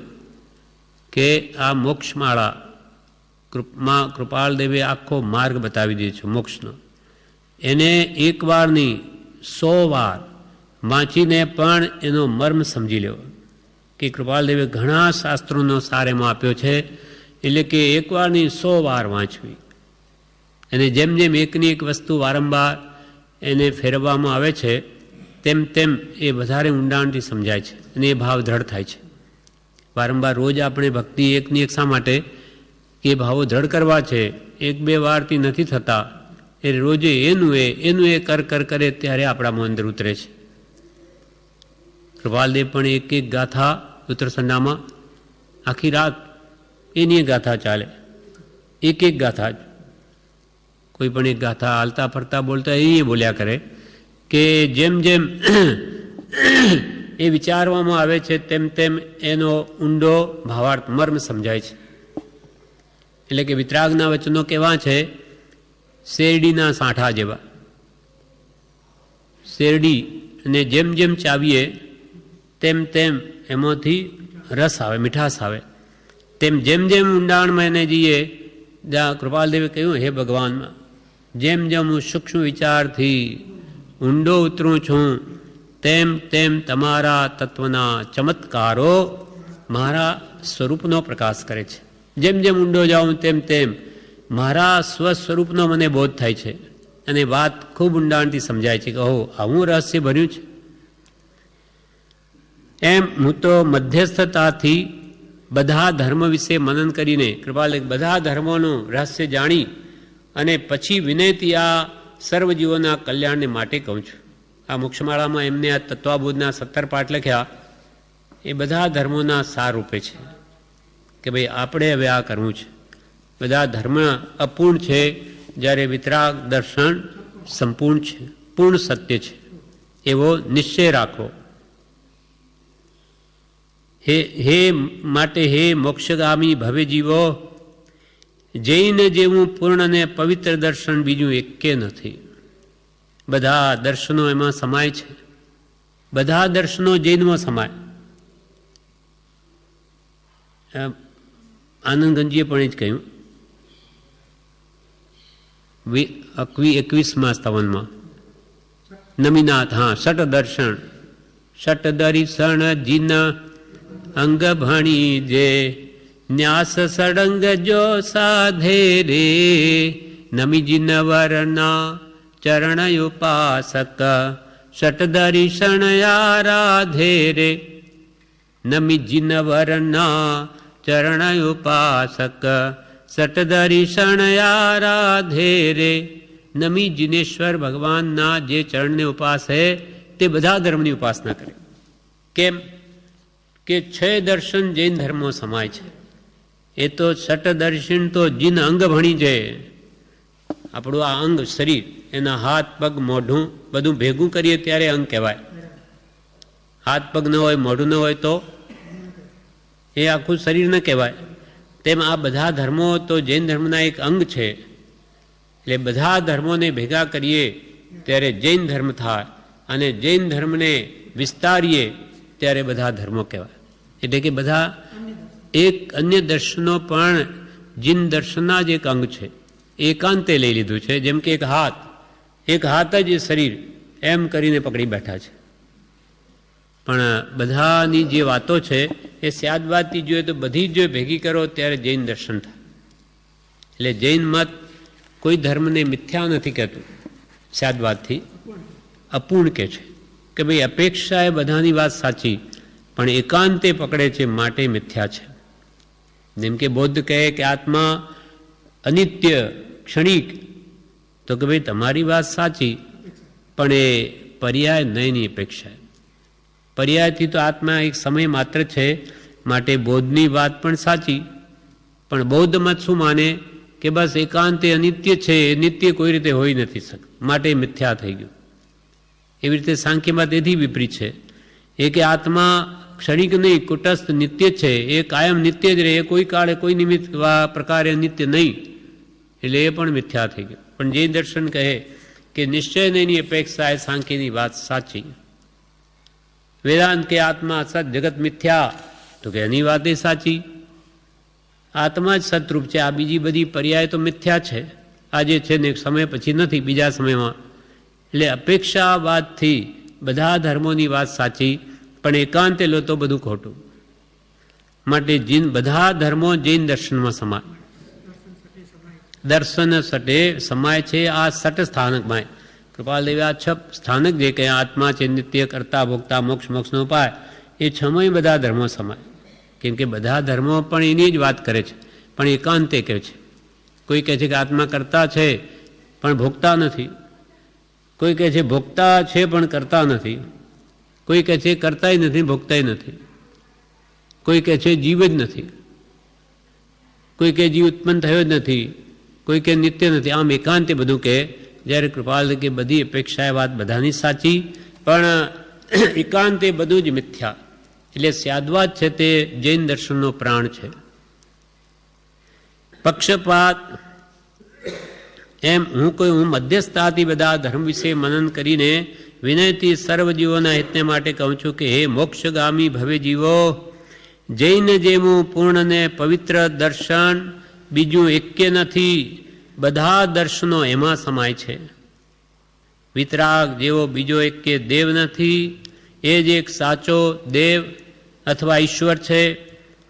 કે આ મોક્ષમાળા કૃપાલદેવે આખો માર્ગ બતાવી દીધો છે મોક્ષનો. એને એક વાર નહીં 100 વાર વાંચીને પણ એનો મર્મ સમજી લેવો. કે કૃપાલદેવે ઘણા શાસ્ત્રોનો સાર એમાં આપ્યો છે. એટલે કે એક વાર નહીં 100 વાર વાંચવી. અને જેમ જેમ એકની એક વસ્તુ વારંવાર એને ફેરવવામાં આવે છે, તેમ તેમ એ વધારે ઊંડાણથી સમજાય છે અને એ ભાવ દ્રઢ થાય છે. વારંવાર રોજ આપણે ભક્તિ એકની એક શા માટે કે ભાવો દ્રઢ કરવા છે, 1-2 વારથી નથી થતા. એ રોજે એનું એ કર કરે ત્યારે આપણામાં અંદર ઉતરે છે. કૃપાલદેવ પણ એક ગાથા ઉત્તરસંડામાં આખી રાત એની ગાથા ચાલે, એક ગાથા જ. કોઈ પણ એક ગાથા હાલતા ફરતા બોલતા એ બોલ્યા કરે કે જેમ જેમ એ વિચારવામાં આવે છે તેમ તેમ એનો ઊંડો ભાવાર્થ મર્મ સમજાય છે. એટલે કે વિતરાગના વચનો કેવા છે? શેરડીના સાંઠા જેવા. શેરડી અને જેમ જેમ ચાવીએ તેમ તેમ એમાંથી રસ આવે, મીઠાશ આવે. તેમ જેમ જેમ ઊંડાણમાં એને જઈએ, જ્યાં કૃપાલદેવે કહ્યું, હે ભગવાનમાં, જેમ જેમ હું સૂક્ષ્મ વિચારથી ઊંડો ઉતરું છું, તેમ તેમ તમારા તત્વના ચમત્કારો મારા સ્વરૂપનો પ્રકાશ કરે છે. જેમ જેમ ઊંડો જાઉં તેમ તેમ મારા સ્વસ્વરૂપનો મને બોધ થાય છે અને વાત ખૂબ ઊંડાણથી સમજાય છે કે ઓહો, આવું રહસ્ય ભર્યું છે. એમ હું તો મધ્યસ્થતાથી બધા ધર્મ વિશે મનન કરીને કૃપાલદેવ બધા ધર્મોનું રહસ્ય જાણી અને પછી વિનયથી આ સર્વજીવોના કલ્યાણને માટે કહું છું. આ મોક્ષમાળામાં એમને આ તત્વાબોધના 17 પાઠ લખ્યા, એ બધા ધર્મોના સાર રૂપે છે કે ભાઈ આપણે હવે આ કરવું છે. બધા ધર્મ અપૂર્ણ છે, જ્યારે વિતરાગ દર્શન સંપૂર્ણ છે, પૂર્ણ સત્ય છે, એવો નિશ્ચય રાખો. હે માટે હે મોક્ષગામી ભવે જીવો, જૈન જેવું પૂર્ણ અને પવિત્ર દર્શન બીજું એકે નથી. બધા દર્શનો એમાં સમાય છે, બધા દર્શનો જૈનમાં સમાય. આનંદગંજીએ પણ એ જ કહ્યું 21મા સ્તવનમાં નમીનાથ. હા, ષટ દર્શન, ષટ દર્શન જીન અંગ ભણી જે, ન્યાસ સડંગ જો સાધે રે, નમી જીન વરના ચરણ ઉપાસક, ષટ દર્શન આરાધે રે, નમી જીન વરના ચરણ ઉપાસક, ષટ દર્શન આરાધે રે. નમી જીનેશ્વર ભગવાનના જે ચરણને ઉપાસે તે બધા ધર્મની ઉપાસના કરે. કેમ કે 6 દર્શન જૈન ધર્મો સમાય છે. એ તો ષટ દર્શન તો જીન અંગ ભણી જાય. આપણું આ અંગ શરીર, એના હાથ પગ મોઢું બધું ભેગું કરીએ ત્યારે અંગ કહેવાય. હાથ પગ ન હોય, મોઢું ન હોય તો એ આખું શરીર ન કહેવાય. તેમ આ બધા ધર્મો તો જૈન ધર્મના એક અંગ છે. એટલે બધા ધર્મોને ભેગા કરીએ ત્યારે જૈન ધર્મ થાય, અને જૈન ધર્મને વિસ્તારીએ ત્યારે બધા ધર્મો કહેવાય. એટલે કે બધા એક અન્ય દર્શનો પણ જીન દર્શનના જ એક અંગ છે, એકાંતે લઈ લીધું છે. જેમ કે એક હાથ જ શરીર એમ કરીને પકડી બેઠા છે. પણ બધાની જે વાતો છે એ સ્યાદવાદથી જોઈએ તો બધી જ જો ભેગી કરો ત્યારે જૈન દર્શન થાય. એટલે જૈન મત કોઈ ધર્મને મિથ્યા નથી કહેતું, સ્યાદવાદથી અપૂર્ણ કહે છે કે ભાઈ અપેક્ષા એ બધાની વાત સાચી, પણ એકાંતે પકડે છે માટે મિથ્યા છે. જેમ કે બૌદ્ધ કહે કે આત્મા અનિત્ય ક્ષણિક, તો કે ભાઈ તમારી વાત સાચી, પણ એ પર્યાય નયની અપેક્ષા. પર્યાયથી તો આત્મા એક સમય માત્ર છે, માટે બોધની વાત પણ સાચી. પણ બૌદ્ધ મત શું માને કે બસ એકાંતે અનિત્ય છે, એ નિત્ય કોઈ રીતે હોઈ નથી શકતું, માટે મિથ્યા થઈ ગયું. એવી રીતે સાંખ્યમાં તેથી વિપરીત છે, એ કે આત્મા ક્ષણિક નહીં, કુટસ્થ નિત્ય છે, એ કાયમ નિત્ય જ રહે, એ કોઈ કાળે કોઈ નિમિત્ત પ્રકારે નિત્ય નહીં, એટલે એ પણ મિથ્યા થઈ ગયું. પણ જે દર્શન કહે કે નિશ્ચયની અપેક્ષા એ સાંખ્યની વાત સાચી. વેદાંત કે આત્મા સત જગત મિથ્યા, તો કે એની વાત એ સાચી. આત્મા જ સતરૂપ છે, આ બીજી બધી પર્યાય તો મિથ્યા છે. આજે છે ને એક સમય પછી નથી, બીજા સમયમાં. એટલે અપેક્ષાવાદથી બધા ધર્મોની વાત સાચી, પણ એકાંતે લો તો બધું ખોટું. માટે બધા ધર્મો જૈન દર્શનમાં સમાય, દર્શન સટે સમાય છે. આ સટ સ્થાનકમાં કૃપાલદેવે આ 6 સ્થાનક જે કે આત્મા છે, નિત્ય, કરતા, ભોગતા, મોક્ષ, મોક્ષનો ઉપાય, એ 6 બધા ધર્મો સમાય. કેમ કે બધા ધર્મો પણ એની જ વાત કરે છે, પણ એકાંતે કહે છે. કોઈ કહે છે કે આત્મા કરતા છે પણ ભોગતા નથી, કોઈ કહે છે ભોગતા છે પણ કરતા નથી, કોઈ કહે છે કરતાય નથી ભોગતાય નથી, કોઈ કહે છે જીવ જ નથી, કોઈ કહે જીવ ઉત્પન્ન થયો જ નથી, કોઈ કે નિત્ય નથી. આમ એકાંતે બધું કહે. જ્યારે કૃપાલ કે બધી અપેક્ષાએ વાત બધાની સાચી, પણ એકાંતે બધું જ મિથ્યા. એટલે સ્યાદવાદ છે તે જૈન દર્શનનો પ્રાણ છે. પક્ષપાત એમ હું મધ્યસ્થતાથી બધા ધર્મ વિશે મનન કરીને વિનયથી સર્વ જીવોના હિતને માટે કહું છું કે હે મોક્ષગામી ભવે જીવો, જૈન જેવું પૂર્ણ ને પવિત્ર દર્શન બીજું એકે નથી, બધા દર્શનો એમાં સમાય છે. વિતરાગ જેવો બીજો એકે દેવ નથી, એ જ એક સાચો દેવ અથવા ઈશ્વર છે.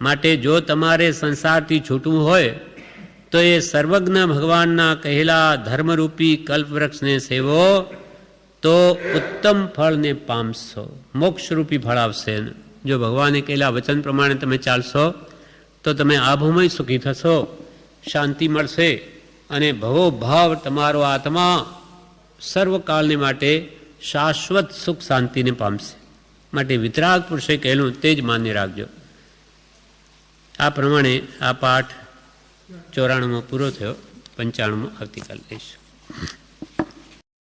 માટે જો તમારે સંસારથી છૂટવું હોય તો એ સર્વજ્ઞ ભગવાનના કહેલા ધર્મરૂપી કલ્પવૃક્ષને સેવો, તો ઉત્તમ ફળને પામશો, મોક્ષરૂપી ફળ આવશે. જો ભગવાને કહેલા વચન પ્રમાણે તમે ચાલશો તો તમે આભમય સુખી થશો, શાંતિ મળશે, અને ભવો ભાવ તમારો આત્મા સર્વકાળને માટે શાશ્વત સુખ શાંતિને પામશે. માટે વિતરાગ પુરુષે કહેલું તે જ માન્ય રાખજો. આ પ્રમાણે આ પાઠ 94 પૂરો થયો. 95 આવતીકાલે લઈશું.